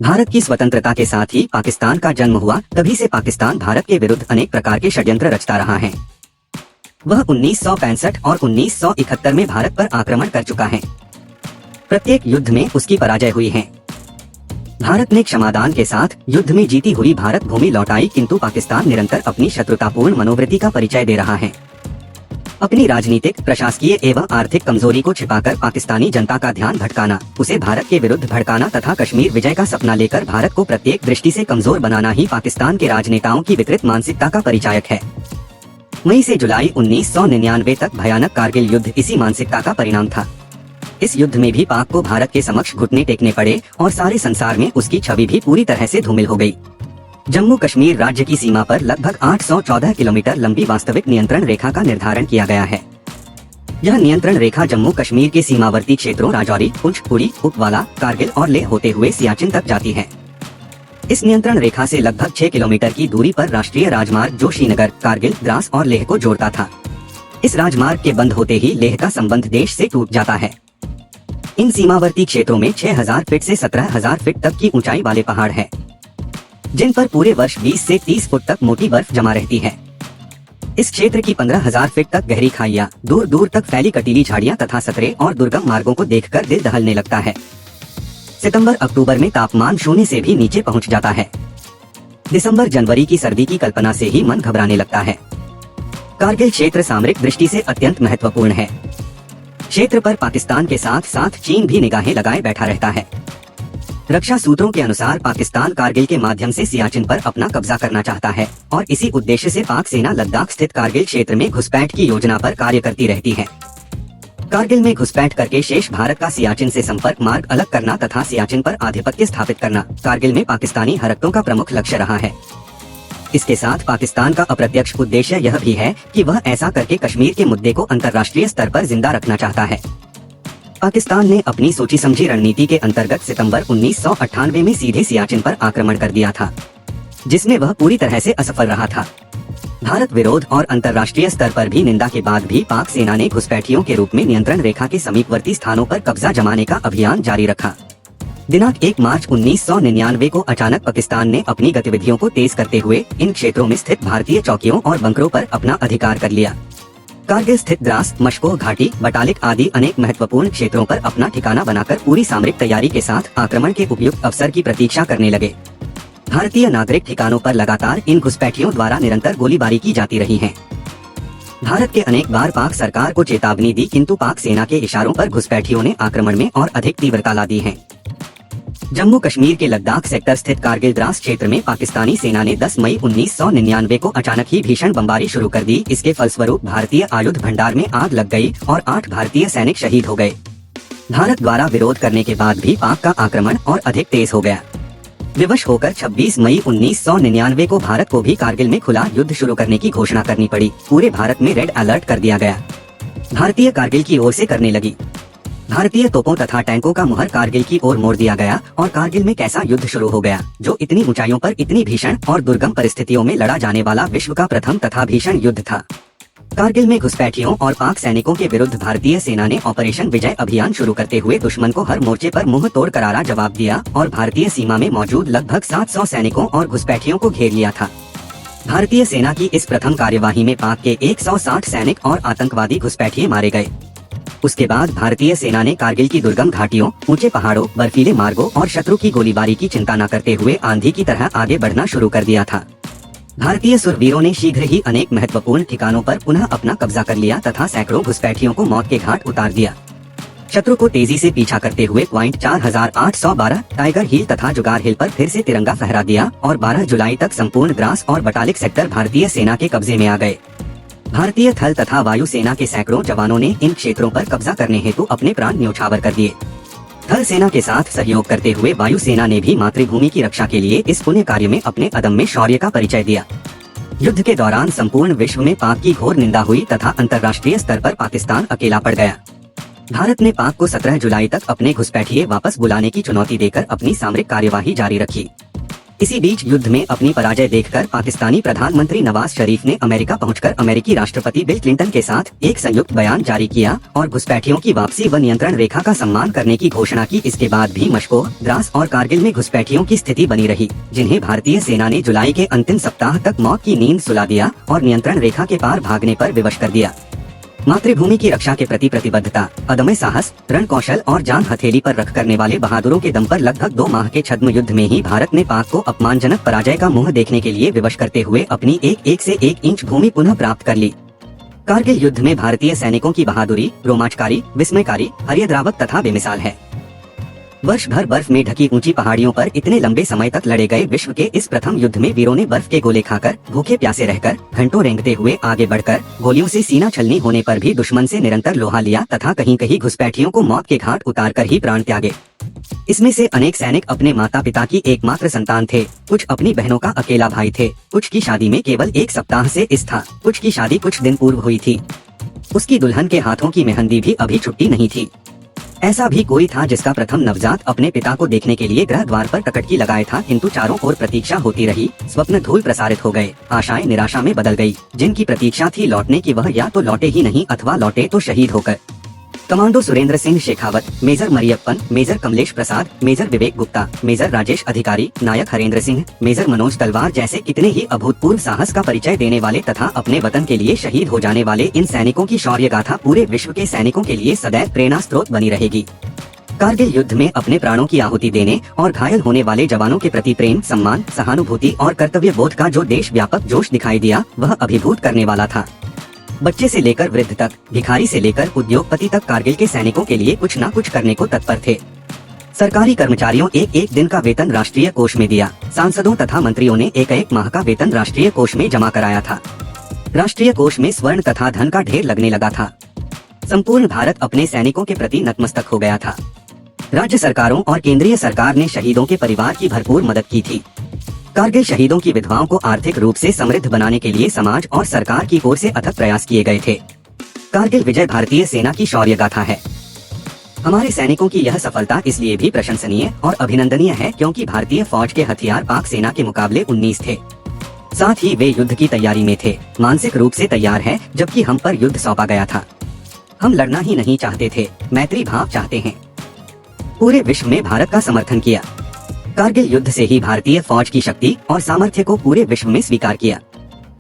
भारत की स्वतंत्रता के साथ ही पाकिस्तान का जन्म हुआ, तभी से पाकिस्तान भारत के विरुद्ध अनेक प्रकार के षड्यंत्र रचता रहा है। वह 1965 और 1971 में भारत पर आक्रमण कर चुका है। प्रत्येक युद्ध में उसकी पराजय हुई है। भारत ने क्षमादान के साथ युद्ध में जीती हुई भारत भूमि लौटाई, किंतु पाकिस्तान निरंतर अपनी शत्रुतापूर्ण मनोवृत्ति का परिचय दे रहा है। अपनी राजनीतिक, प्रशासकीय एवं आर्थिक कमजोरी को छिपाकर पाकिस्तानी जनता का ध्यान भटकाना, उसे भारत के विरुद्ध भड़काना तथा कश्मीर विजय का सपना लेकर भारत को प्रत्येक दृष्टि से कमजोर बनाना ही पाकिस्तान के राजनेताओं की विकृत मानसिकता का परिचायक है। मई से जुलाई 1999 तक भयानक कारगिल युद्ध इसी मानसिकता का परिणाम था। इस युद्ध में भी पाक को भारत के समक्ष घुटने टेकने पड़े और सारे संसार में उसकी छवि भी पूरी तरह से धूमिल हो गई। जम्मू कश्मीर राज्य की सीमा पर लगभग 814 किलोमीटर लंबी वास्तविक नियंत्रण रेखा का निर्धारण किया गया है। यह नियंत्रण रेखा जम्मू कश्मीर के सीमावर्ती क्षेत्रों राजौरी, पुंछ, उड़ी, कुपवाला, कारगिल और लेह होते हुए सियाचिन तक जाती है। इस नियंत्रण रेखा से लगभग 6 किलोमीटर की दूरी पर राष्ट्रीय राजमार्ग जो श्रीनगर, कारगिल, द्रास और लेह को जोड़ता था। इस राजमार्ग के बंद होते ही लेह का संबंध देश से टूट जाता है। इन सीमावर्ती क्षेत्रों में 6000 फीट से 17000 फीट तक की ऊंचाई वाले पहाड़ हैं, जिन पर पूरे वर्ष 20 से 30 फुट तक मोटी बर्फ जमा रहती है। इस क्षेत्र की 15000 फीट तक गहरी खाइयां, दूर दूर तक फैली कटीली झाड़ियां तथा सकरे और दुर्गम मार्गों को देखकर दिल दहलने लगता है। सितंबर अक्टूबर में तापमान 0 से भी नीचे पहुंच जाता है। दिसंबर जनवरी की सर्दी की कल्पना से ही मन घबराने लगता है। कारगिल क्षेत्र सामरिक दृष्टि से अत्यंत महत्वपूर्ण है। क्षेत्र पर पाकिस्तान के साथ साथ चीन भी निगाहें लगाए बैठा रहता है। रक्षा सूत्रों के अनुसार पाकिस्तान कारगिल के माध्यम से सियाचिन पर अपना कब्जा करना चाहता है और इसी उद्देश्य से पाक सेना लद्दाख स्थित कारगिल क्षेत्र में घुसपैठ की योजना पर कार्य करती रहती है। कारगिल में घुसपैठ करके शेष भारत का सियाचिन से संपर्क मार्ग अलग करना तथा सियाचिन पर आधिपत्य स्थापित करना कारगिल में पाकिस्तानी हरकतों का प्रमुख लक्ष्य रहा है। इसके साथ पाकिस्तान का अप्रत्यक्ष उद्देश्य यह भी है कि वह ऐसा करके कश्मीर के मुद्दे को अंतर्राष्ट्रीय स्तर पर जिंदा रखना चाहता है। पाकिस्तान ने अपनी सोची समझी रणनीति के अंतर्गत सितंबर 1998 में सीधे सियाचिन पर आक्रमण कर दिया था, जिसमें वह पूरी तरह से असफल रहा था। भारत विरोध और अंतर्राष्ट्रीय स्तर पर भी निंदा के बाद भी पाक सेना ने घुसपैठियों के रूप में नियंत्रण रेखा के समीपवर्ती स्थानों पर कब्जा जमाने का अभियान जारी रखा। दिनांक 1 मार्च 1999 को अचानक पाकिस्तान ने अपनी गतिविधियों को तेज करते हुए इन क्षेत्रों में स्थित भारतीय चौकियों और बंकरों पर अपना अधिकार कर लिया। कारगिल स्थित द्रास, मशको घाटी, बटालिक आदि अनेक महत्वपूर्ण क्षेत्रों पर अपना ठिकाना बनाकर पूरी सामरिक तैयारी के साथ आक्रमण के उपयुक्त अवसर की प्रतीक्षा करने लगे। भारतीय नागरिक ठिकानों पर लगातार इन घुसपैठियों द्वारा निरंतर गोलीबारी की जाती रही है। भारत के अनेक बार पाक सरकार को चेतावनी दी, किंतु पाक सेना के इशारों पर घुसपैठियों ने आक्रमण में और अधिक तीव्रता ला दी है। जम्मू कश्मीर के लद्दाख सेक्टर स्थित कारगिल द्रास क्षेत्र में पाकिस्तानी सेना ने 10 मई 1999 को अचानक ही भीषण बमबारी शुरू कर दी। इसके फलस्वरूप भारतीय आयुध भंडार में आग लग गई और 8 भारतीय सैनिक शहीद हो गए। भारत द्वारा विरोध करने के बाद भी पाक का आक्रमण और अधिक तेज हो गया। विवश होकर 26 मई 1999 को भारत को भी कारगिल में खुला युद्ध शुरू करने की घोषणा करनी पड़ी। पूरे भारत में रेड अलर्ट कर दिया गया। भारतीय कारगिल की ओर से करने लगी। भारतीय तोपों तथा टैंकों का मुहर कारगिल की ओर मोड़ दिया गया और कारगिल में कैसा युद्ध शुरू हो गया, जो इतनी ऊंचाइयों पर इतनी भीषण और दुर्गम परिस्थितियों में लड़ा जाने वाला विश्व का प्रथम तथा भीषण युद्ध था। कारगिल में घुसपैठियों और पाक सैनिकों के विरुद्ध भारतीय सेना ने ऑपरेशन विजय अभियान शुरू करते हुए दुश्मन को हर मोर्चे पर मुंह तोड़ करारा जवाब दिया और भारतीय सीमा में मौजूद लगभग 700 सैनिकों और घुसपैठियों को घेर लिया था। भारतीय सेना की इस प्रथम कार्यवाही में पाक के 160 सैनिक और आतंकवादी घुसपैठिए मारे गए। उसके बाद भारतीय सेना ने कारगिल की दुर्गम घाटियों, ऊंचे पहाड़ों, बर्फीले मार्गों और शत्रु की गोलीबारी की चिंता न करते हुए आंधी की तरह आगे बढ़ना शुरू कर दिया था। भारतीय सुरवीरों ने शीघ्र ही अनेक महत्वपूर्ण ठिकानों पर पुनः अपना कब्जा कर लिया तथा सैकड़ों घुसपैठियों को मौत के घाट उतार दिया। शत्रु को तेजी से पीछा करते हुए पॉइंट 4812 टाइगर हिल तथा जुगार हिल पर फिर से तिरंगा फहरा दिया और 12 जुलाई तक संपूर्ण द्रास और बटालिक सेक्टर भारतीय सेना के कब्जे में आ गए। भारतीय थल तथा वायु सेना के सैकड़ों जवानों ने इन क्षेत्रों पर कब्जा करने हेतु अपने प्राण न्योछावर कर दिए। थल सेना के साथ सहयोग करते हुए वायु सेना ने भी मातृभूमि की रक्षा के लिए इस पुण्य कार्य में अपने अदम्य शौर्य का परिचय दिया। युद्ध के दौरान संपूर्ण विश्व में पाक की घोर निंदा हुई तथा अंतर्राष्ट्रीय स्तर पर पाकिस्तान अकेला पड़ गया। भारत ने पाक को 17 जुलाई तक अपने घुसपैठिए वापस बुलाने की चुनौती देकर अपनी सामरिक कार्यवाही जारी रखी। इसी बीच युद्ध में अपनी पराजय देखकर पाकिस्तानी प्रधानमंत्री नवाज शरीफ ने अमेरिका पहुंचकर अमेरिकी राष्ट्रपति बिल क्लिंटन के साथ एक संयुक्त बयान जारी किया और घुसपैठियों की वापसी व नियंत्रण रेखा का सम्मान करने की घोषणा की। इसके बाद भी मशकोह, द्रास और कारगिल में घुसपैठियों की स्थिति बनी रही, जिन्हें भारतीय सेना ने जुलाई के अंतिम सप्ताह तक मौत की नींद सुला दिया और नियंत्रण रेखा के पार भागने पर विवश कर दिया। मातृभूमि की रक्षा के प्रति प्रतिबद्धता, अदम्य साहस, रण कौशल और जान हथेली पर रख करने वाले बहादुरों के दम पर लगभग 2 माह के छद्म युद्ध में ही भारत ने पाक को अपमानजनक पराजय का मुंह देखने के लिए विवश करते हुए अपनी एक से एक इंच भूमि पुनः प्राप्त कर ली। कारगिल युद्ध में भारतीय सैनिकों की बहादुरी रोमांचकारी, विस्मयकारी, हृदयद्रावक तथा बेमिसाल है। वर्ष भर बर्फ में ढकी ऊंची पहाड़ियों पर इतने लंबे समय तक लड़े गए विश्व के इस प्रथम युद्ध में वीरों ने बर्फ के गोले खाकर, भूखे प्यासे रहकर, घंटों रेंगते हुए आगे बढ़कर, गोलियों से सीना छलनी होने पर भी दुश्मन से निरंतर लोहा लिया तथा कहीं कहीं घुसपैठियों को मौत के घाट उतारकर ही प्राण त्यागे। इसमें से अनेक सैनिक अपने माता पिता की एकमात्र संतान थे, कुछ अपनी बहनों का अकेला भाई थे, कुछ की शादी में केवल 1 सप्ताह से इस था, कुछ की शादी कुछ दिन पूर्व हुई थी, उसकी दुल्हन के हाथों की मेहंदी भी अभी छुट्टी नहीं थी। ऐसा भी कोई था जिसका प्रथम नवजात अपने पिता को देखने के लिए गृह द्वार पर टकटकी लगाए था, किंतु चारों ओर प्रतीक्षा होती रही, स्वप्न धूल प्रसारित हो गए, आशाएं निराशा में बदल गई। जिनकी प्रतीक्षा थी लौटने की वह या तो लौटे ही नहीं अथवा लौटे तो शहीद होकर। Commando Surendra Singh Shekhawat, major Mariyappan, major Kamlesh Prasad, major Vivek Gupta, major Rajesh Adhikari, Naik Harendra Singh, major Manoj Talwar जैसे कितने ही अभूतपूर्व साहस का परिचय देने वाले तथा अपने वतन के लिए शहीद हो जाने वाले इन सैनिकों की शौर्य गाथा पूरे विश्व के सैनिकों के लिए सदैव प्रेरणा स्रोत बनी रहेगी। कारगिल युद्ध में अपने प्राणों की आहुति देने और घायल होने वाले जवानों के प्रति प्रेम, सम्मान, सहानुभूति और कर्तव्य बोध का जो देश व्यापक जोश दिखाई दिया, वह अभिभूत करने वाला था। बच्चे से लेकर वृद्ध तक, भिखारी से लेकर उद्योगपति तक कारगिल के सैनिकों के लिए कुछ न कुछ करने को तत्पर थे। सरकारी कर्मचारियों एक दिन का वेतन राष्ट्रीय कोष में दिया, सांसदों तथा मंत्रियों ने एक माह का वेतन राष्ट्रीय कोष में जमा कराया था। राष्ट्रीय कोष में स्वर्ण तथा धन का ढेर लगने लगा था। संपूर्ण भारत अपने सैनिकों के प्रति नतमस्तक हो गया था। राज्य सरकारों और केंद्रीय सरकार ने शहीदों के परिवार की भरपूर मदद की थी। कारगिल शहीदों की विधवाओं को आर्थिक रूप से समृद्ध बनाने के लिए समाज और सरकार की ओर से अथक प्रयास किए गए थे। कारगिल विजय भारतीय सेना की शौर्य गाथा है। हमारे सैनिकों की यह सफलता इसलिए भी प्रशंसनीय और अभिनंदनीय है क्योंकि भारतीय फौज के हथियार पाक सेना के मुकाबले 19 थे। साथ ही वे युद्ध की तैयारी में थे, मानसिक रूप से तैयार हैं, जबकि हम पर युद्ध सौंपा गया था। हम लड़ना ही नहीं चाहते थे, मैत्री भाव चाहते हैं। पूरे विश्व में भारत का समर्थन किया। कारगिल युद्ध से ही भारतीय फौज की शक्ति और सामर्थ्य को पूरे विश्व में स्वीकार किया।